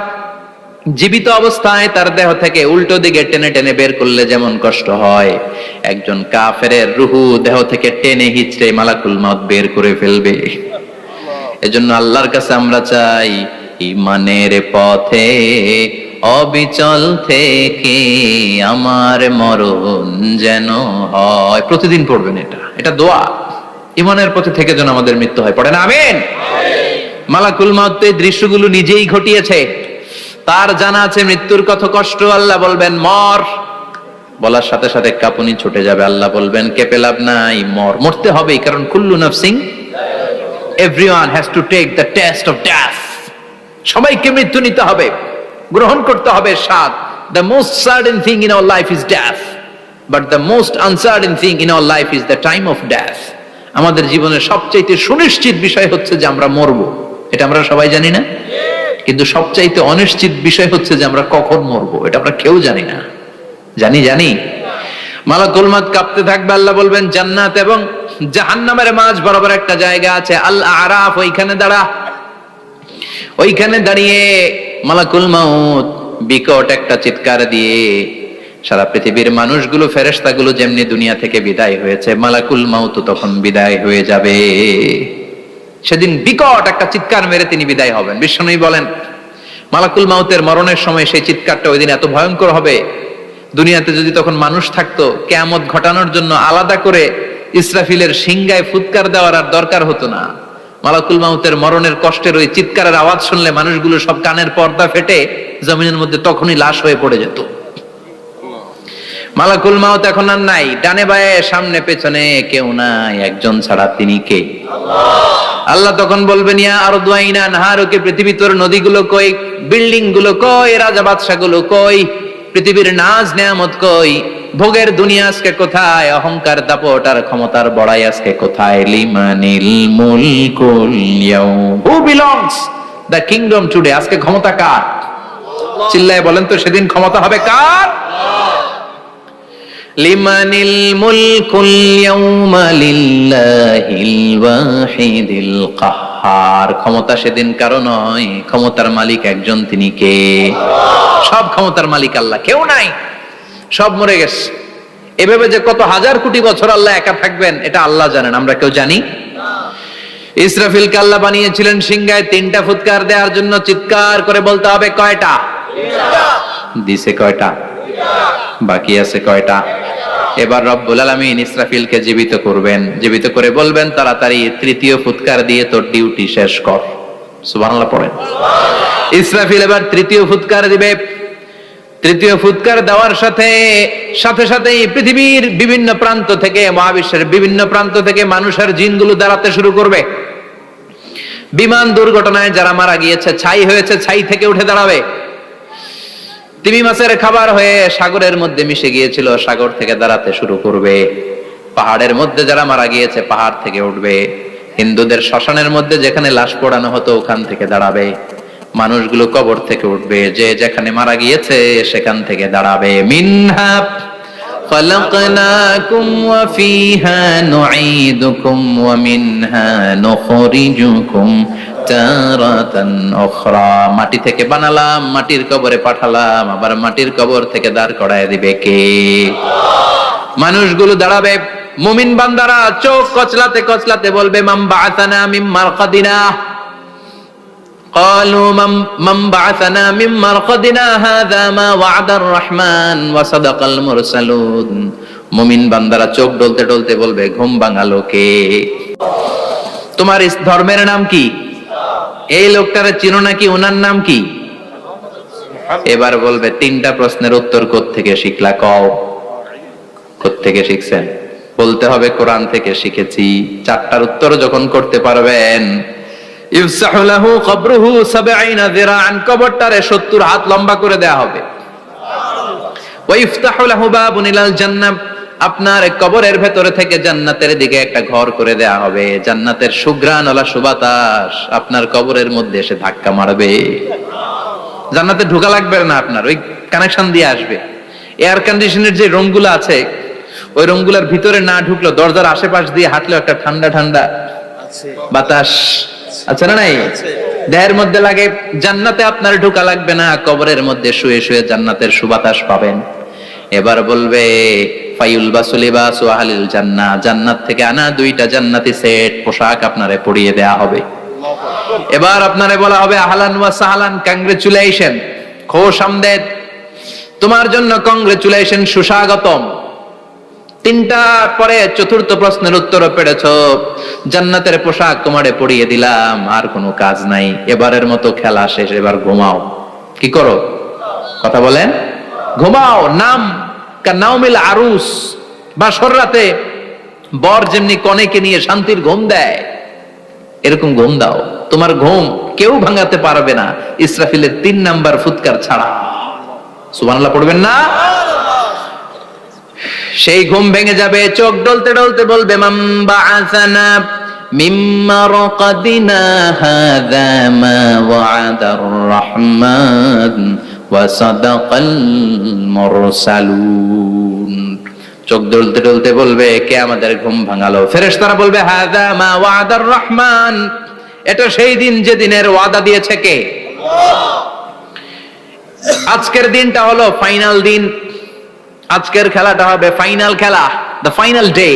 জীবিত অবস্থায় তার দেহ থেকে উল্টো দিকে টেনে টেনে বের করলে যেমন কষ্ট হয়, একজন কাফেরের রুহু দেহ থেকে টেনে হিচড়ে মালাকুল মাউত বের করে ফেলবে। এজন্য আল্লাহর কাছে আমরা চাই, ঈমানের পথে অবিচল থেকে আমার মরণ যেন হয়। প্রতিদিন পড়বেন এটা দোয়া। ঈমানের পথে থেকে যেন আমাদের মৃত্যু হয়, পড়েন আমিন। মালাকুল মাউত এই দৃশ্যগুলো নিজেই ঘটিয়েছে, তার জানা আছে মৃত্যুর কত কষ্ট। আল্লাহ বলবেন মর, বলার সাথে সাথে কাঁপুনি ছুটে যাবে। আল্লাহ বলবেন কেঁপে লাভ নাই, মর, মরতে হবেই, কারণ কুল্লু নাফসিন, everyone has to take the test of death. সবাইকে মৃত্যু নিতে হবে, গ্রহণ করতে হবে স্বাদ। The most certain thing in our life is death, but the most uncertain thing in our life is the time of death. আমাদের জীবনের সবচাইতে সুনিশ্চিত বিষয় হচ্ছে যে আমরা মরবো, এটা আমরা সবাই জানি না, কিন্তু সবচাইতে অনিশ্চিত বিষয় হচ্ছে যে আমরা কখন মরবো, এটা আমরা কেউ জানি না। জানি মালাকুল মাউত কাঁপতে থাকবে। আল্লাহ বলবেন জান্নাত এবং জাহান্নামের মাঝ বরাবর একটা জায়গা আছে, আল আরাফ, ওইখানে দাঁড়া। ওইখানে দাঁড়িয়ে মালাকুল মাউত বিকট একটা চিৎকার দিয়ে সারা পৃথিবীর মানুষগুলো, ফেরেশতাগুলো যেমনি দুনিয়া থেকে বিদায় হয়েছে, মালাকুল মাউত তখন বিদায় হয়ে যাবে। সেদিন বিকট একটা চিৎকার মেরে তিনি বিদায় হবেন। বিশ্বনবী বলেন মালাকুল মাউতের মরণের সময় সেই চিৎকারটা ওই দিন এত ভয়ঙ্কর হবে, দুনিয়াতে যদি তখন মানুষ থাকতো, কিয়ামত ঘটানোর জন্য আলাদা করে ইসরাফিলের সিংগায় ফুৎকার দেওয়ার আর দরকার হতো না। মালাকুল মাউতের মরণের কষ্টের ওই চিৎকারের আওয়াজ শুনলে মানুষগুলো সব কানের পর্দা ফেটে জমিনের মধ্যে তখনই লাশ হয়ে পড়ে যেত। মালাকুল মাউত এখন আর নাই, ডানে বায়ে সামনে পেছনে কেউ নাই, একজন ছাড়া, তিনি কে? আল্লাহ তখন বলবেন ইয়া আরদু আইনা নাহারুকে, পৃথিবী তোর নদীগুলো কই, বিল্ডিং গুলো কই, রাজা বাদশা গুলো কই, পৃথিবীর নাজ নেয়ামত কই, ভোগের দুনিয়া আজকে কোথায়, অহংকার দাপট আর ক্ষমতার বড়াই আজকে কোথায়? লিমানিল মুলকুল ইয়াউম, who belongs the kingdom today, আজকে ক্ষমতা কার? চিল্লায় বলেন তো সেদিন ক্ষমতা হবে কার? লিমানিল মুলকুল ইয়াউমা লিল্লাহিল ওয়াহিদিল কাহ্হার, ক্ষমতা সেদিন কারো নয়, ক্ষমতার মালিক একজন, তিনি কে? সব ক্ষমতার মালিক আল্লাহ, কেউ নাই, সব মরে গেছে। এভাবে যে কত হাজার কোটি বছর আল্লাহ একা থাকবেন এটা আল্লাহ জানেন, আমরা কেউ জানি? ইসরাফিলকে আল্লাহ বানিয়েছিলেন সিংহায় 3টা ফুৎকার দেওয়ার জন্য, চিৎকার করে বলতে হবে কয়টা? দিছে কয়টা? বাকি আছে কয়টা? এবার রব্বুল আলামিন ইসরাফিলকে জীবিত করবেন, জীবিত করে বলবেন তাড়াতাড়ি 3য় ফুৎকার দিয়ে তোর ডিউটি শেষ কর। সুবহানাল্লাহ পড়েন। ইসরাফিল এবার 3য় ফুৎকার দিবে। 3য় ফুৎকার দেওয়ার সাথে সাথেই পৃথিবীর বিভিন্ন প্রান্ত থেকে, মহাবিশ্বের বিভিন্ন প্রান্ত থেকে মানুষের জিনগুলো দাঁড়াতে শুরু করবে। বিমান দুর্ঘটনায় যারা মারা গিয়েছে, ছাই হয়েছে, ছাই থেকে উঠে দাঁড়াবে। তিমি মাছের খাবার হয়ে সাগরের মধ্যে মিশে গিয়েছিল, সাগর থেকে দাঁড়াতে শুরু করবে। পাহাড়ের মধ্যে যারা মারা গিয়েছে, পাহাড় থেকে উঠবে। হিন্দুদের শ্মশানের মধ্যে যেখানে লাশ পোড়ানো হতো, ওখান থেকে দাঁড়াবে। মানুষগুলো কবর থেকে উঠবে, যে যেখানে মারা গিয়েছে সেখান থেকে দাঁড়াবে। মিনহা খালাকনাকুম ওয়া ফিহা নুঈদুকুম ওয়া মিনহা নুখরিজুকুম তারাতান উখরা, মাটি থেকে বানালাম, মাটির কবরে পাঠালাম, আবার মাটির কবর থেকে দাঁড় করায় দিবে কে? মানুষগুলো দাঁড়াবে। মুমিন বান্দারা চোখ কচলাতে কচলাতে বলবে মাম বাআসানা মিন মারকাদিনা قالوا من بعثنا من مرقدنا هذا ما وعد الرحمن وصدق المرسلون মুমিন বান্দারা চোখ ডলতে ডলতে বলবে ঘুম ভাঙালো কে? তোমার ধর্মের নাম কি? এই লোকটারে চিনো নাকি? ওনার নাম কি? এবার বলবে তিনটা প্রশ্নের উত্তর কোত্থেকে শিখলা কও? কোত্থেকে শিখছেন? বলতে হবে কোরআন থেকে শিখেছি। চারটার উত্তর যখন করতে পারবেন ইফসাহু লাহু কবরুহু 70 যিরাআন, কবরটারে 70 হাত লম্বা করে দেয়া হবে। ওয়া ইফতাহু লাহু বাবুন ইলাল জান্নাহ, আপনার কবরের ভেতরে থেকে জান্নাতের দিকে একটা ঘর করে দেয়া হবে। জান্নাতের সুঘ্রাণওয়ালা সুবাতাস আপনার কবরের মধ্যে এসে ধাক্কা মারবে। জান্নাতে ঢোকা লাগবে না, আপনার ওই কানেকশন দিয়ে আসবে। এয়ার কন্ডিশনের যে রুমগুলো আছে ওই রুমগুলোর ভিতরে না ঢুকলো দরজার আশেপাশ দিয়ে হাঁটলেও একটা ঠান্ডা ঠান্ডা বাতাস আছে না নাই? দেহের মধ্যে লাগে। জান্নাতে আপনার ঢোকা লাগবে না, কবরের মধ্যে শুয়ে শুয়ে জান্নাতের সুবাতাস পাবেন। এবার বলবে ফায়ুলবাসু লিবাসু আহলিল জান্নাহ, জান্নাত থেকে আনা 2টা জান্নাতি সেট পোশাক আপনারে পরিয়ে দেয়া হবে। এবার আপনারে বলা হবে আহলান ওয়া সাহলান, কংগ্রেচুলেশন, খোশ আমদেদ, তোমার জন্য কংগ্রেচুলেশন, সুস্বাগতম। 3টা পরে 4র্থ প্রশ্নের উত্তরও পেরেছো, জান্নাতের পোশাক তোমারে পরিয়ে দিলাম, আর কোনো কাজ নাই, এবারের মতো খেলা শেষ, এবার ঘুমাও। কি করো? কথা বলেন। ঘুমাও। নাম কানাউমিল আরুস, বাসর রাতে বর যেমনি কনেকে নিয়ে শান্তির ঘুম দেয় এরকম ঘুম দাও। তোমার ঘুম কেউ ভাঙাতে পারবে না ইসরাফিলের 3 নাম্বার ফুৎকার ছাড়া। সুবহানাল্লাহ পড়বেন না? সেই ঘুম ভেঙে যাবে, চোখ ডলতে ডলতে বলবে মান বাআসানা মিন মারকাদিনা হাযা মা ওয়া'দার রহমান ওয়া সাদাকাল মুরসালুন। চোখ ডলতে ডলতে বলবে কে আমাদের ঘুম ভাঙালো? ফেরেশতারা বলবে হাযা মা ওয়া'দার রহমান, এটা সেই দিন যে দিনের ওয়াদা দিয়েছে কে? আল্লাহ। আজকের দিনটা হলো ফাইনাল দিন, আজকের খেলাটা হবে ফাইনাল খেলা, দ্য ফাইনাল ডে।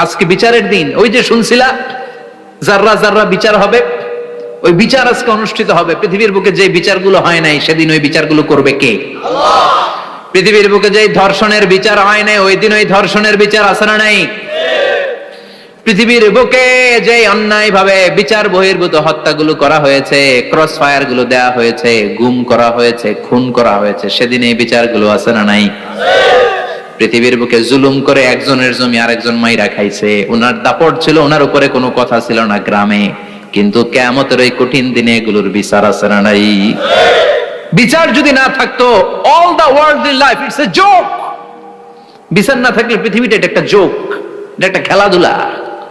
আজকে বিচারের দিন। ওই যে শুনছিলা জাররা জাররা বিচার হবে, ওই বিচার আজকে অনুষ্ঠিত হবে। পৃথিবীর বুকে যে বিচারগুলো হয় নাই সেদিন ওই বিচারগুলো করবে কে? আল্লাহ। পৃথিবীর বুকে যে ধর্ষণের বিচার হয় নাই ওই দিন ওই ধর্ষণের বিচার আছে না নাই? পৃথিবীর বুকে যে অন্যায় ভাবে বিচার বহির্ভূত হত্যাগুলো করা হয়েছে, ক্রস ফায়ার গুলো দেয়া হয়েছে, গুম করা হয়েছে, খুন করা হয়েছে, সেদিন এই বিচারগুলো আছে না নাই? পৃথিবীর বুকে জুলুম করে একজনের জমি আরেকজন মাইরা খাইছে, ওনার দাপট ছিল, ওনার উপরে কোনো কথা ছিল না গ্রামে, কিন্তু কিয়ামতের ওই কঠিন দিনে এগুলোর বিচার আছে না নাই? বিচার যদি না থাকতো all the worldly life it's a joke. বিচার না থাকলে পৃথিবীটা এটা একটা জোক, এটা একটা খেলাধুলা।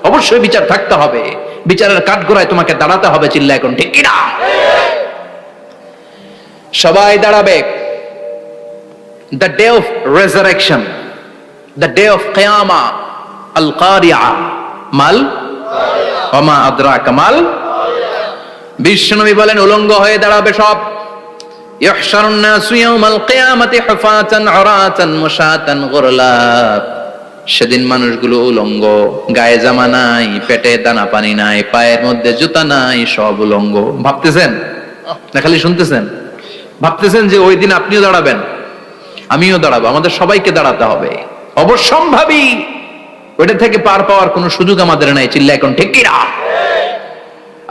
অবশ্যই বিচার থাকতে হবে, বিচারের কাঠগড়ায় তোমাকে দাঁড়াতে হবে। চিল্লা এখন ঠিক কিনা? সবাই দাঁড়াবে। The day of resurrection, the day of qiyamah, al-qari'ah, mal wa ma adraka mal। বিশ্বনবী বলেন উলঙ্গ হয়ে দাঁড়াবে সব। ইহশারুন নাসু ইয়াওমাল কিয়ামাতি হুফাতান উরাতান মুশাতান গুরলা। সেদিন মানুষগুলো উলঙ্গ, গায়ে জামা নাই, পেটে দানা পানি নাই, পায়ের মধ্যে জুতা নাই, সব উলঙ্গ। ভাবতেছেন না খালি শুনতেছেন? ভাবতেছেন যে ওই দিন আপনিও দাঁড়াবেন, আমিও দাঁড়াবো, আমাদের সবাইকে দাঁড়াতে হবে। অবশ্যম্ভাবী, ওইটা থেকে পার পাওয়ার কোনো সুযোগ আমাদের নাই। চিল্লা এখন ঠিক কিনা?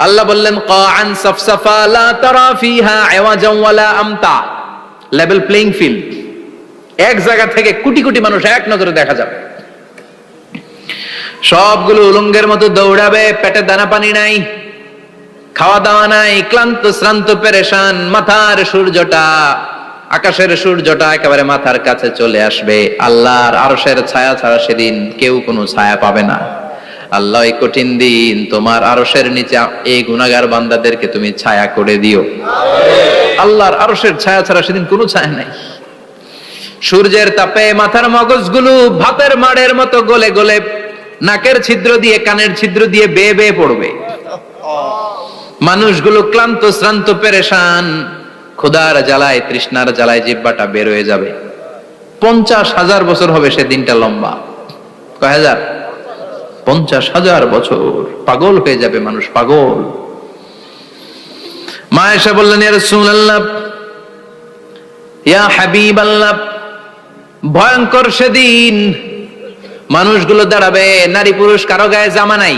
আল্লাহ বললেন কাআন সাফসাফা লা তারা ফিহা আওয়াজান ওয়ালা আমতা, লেভেল প্লেইং ফিল্ড। এক জায়গা থেকে কোটি কোটি মানুষ এক নজরে দেখা যাবে। সবগুলো উলঙ্গের মতো দৌড়াবে, পেটে দানা পানি নাই, খাওয়া দাওয়া নাই, ক্লান্ত শ্রান্ত পেরেশান। মাথার সূর্যটা, আকাশের সূর্যটা একেবারে মাথার কাছে চলে আসবে। আল্লাহর আরশের ছায়া ছাড়া সেদিন কেউ কোনো ছায়া পাবে না। আল্লাহ এই কঠিন দিন তোমার আরশের নিচে এই গুনাহগার বান্দাদেরকে তুমি ছায়া করে দিও। আল্লাহর আরশের ছায়া ছাড়া সেদিন কোনো ছায়া নাই। সূর্যের তাপে মাথার মগজগুলো ভাতের মাড়ের মতো গলে গলে নাকের ছিদ্র দিয়ে কানের ছিদ্র দিয়ে বেয়ে বেয়ে পড়বে। মানুষগুলো ক্লান্ত শ্রান্ত পেরেশান, ক্ষুধার জ্বালায় তৃষ্ণার জ্বালায় জিহ্বাটা বের হয়ে যাবে। 50,000 বছর হবে সে দিনটা লম্বা। কয় হাজার? 50,000 বছর। পাগল হয়ে যাবে মানুষ, পাগল। মা আয়েশা বললেন, ইয়া রাসূলুল্লাহ, ইয়া হাবিবাল্লাহ, ভয়ঙ্কর সেদিন মানুষগুলো দাঁড়াবে, নারী পুরুষ কারো গায়ে জামা নাই,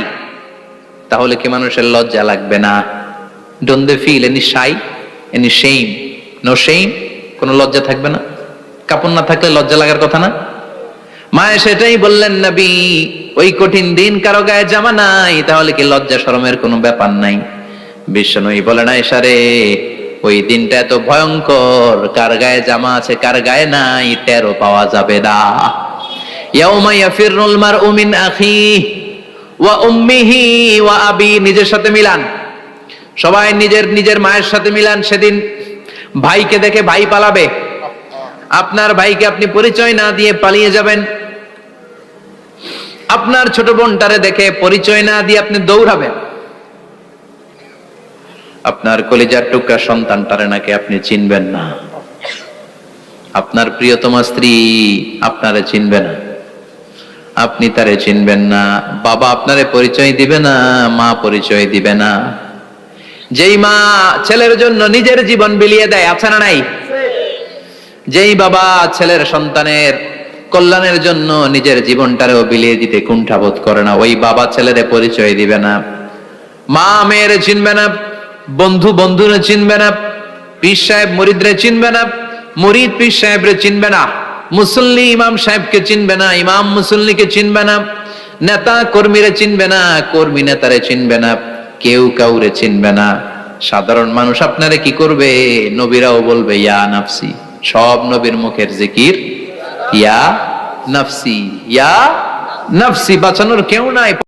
তাহলে কি মানুষের লজ্জা লাগবে না? Don't they feel any shy, any shame? No shame, কোনো লজ্জা থাকবে না? কাপড় না থাকলে লজ্জা লাগার কথা না? মায়ে সেটাই বললেন, নবী, ওই কঠিন দিন কারো গায়ে জামা নাই, তাহলে কি লজ্জা শরমের কোনো ব্যাপার নাই? বিশ্বনবী বলেন, আয়েশা রে, ওই দিনটা এত ভয়ঙ্কর, কার গায়ে জামা আছে কার গায়ে নাই টেরও পাওয়া যাবে না। ইয়াউমা ইয়াফিরুল মারউ মিন আখিহি ওয়া উম্মিহি ওয়া আবি, নিজের সাথে মিলান, সবাই নিজের নিজের মায়ের সাথে মিলান। সেদিন ভাইকে দেখে ভাই পালাবে, আপনার ভাইকে আপনি পরিচয় না দিয়ে পালিয়ে যাবেন। আপনার ছোট বোনটারে দেখে পরিচয় না দিয়ে আপনি দৌড়াবেন। আপনার কলিজার টুকরা সন্তানটারে নাকি আপনি চিনবেন না। আপনার প্রিয়তমা স্ত্রী আপনারে চিনবে না, আপনি তারে চিনবেন না। বাবা আপনারে পরিচয় দিবে না, মা পরিচয় দিবে না। যেই মা ছেলের জন্য নিজের জীবন বিলিয়ে দেয়, আছে না নাই? যেই বাবা ছেলের সন্তানের কল্যাণের জন্য নিজের জীবনটারেও বিলিয়ে দিতে কুণ্ঠাবোধ করে না, ওই বাবা ছেলেরে পরিচয় দিবে না। মা মেয়েরে চিনবে না, বন্ধু বন্ধুরে চিনবে না, পীর সাহেব মুরিদরে চিনবে না, মুরিদ পীর সাহেবরে চিনবে না, মুসল্লি ইমাম সাহেবকে চিনবে না, ইমাম মুসল্লিকে চিনবে না, নেতা কর্মীরে চিনবে না, কর্মী নেতারে চিনবে না, কেউ কাউরে চিনবে না। সাধারণ মানুষ আপনারে কি করবে? নবীরাও বলবে ইয়া নাফসি, সব নবীর মুখের জিকির ইয়া নাফসি, ইয়া নাফসি, বাঁচানোর কেউ নাই।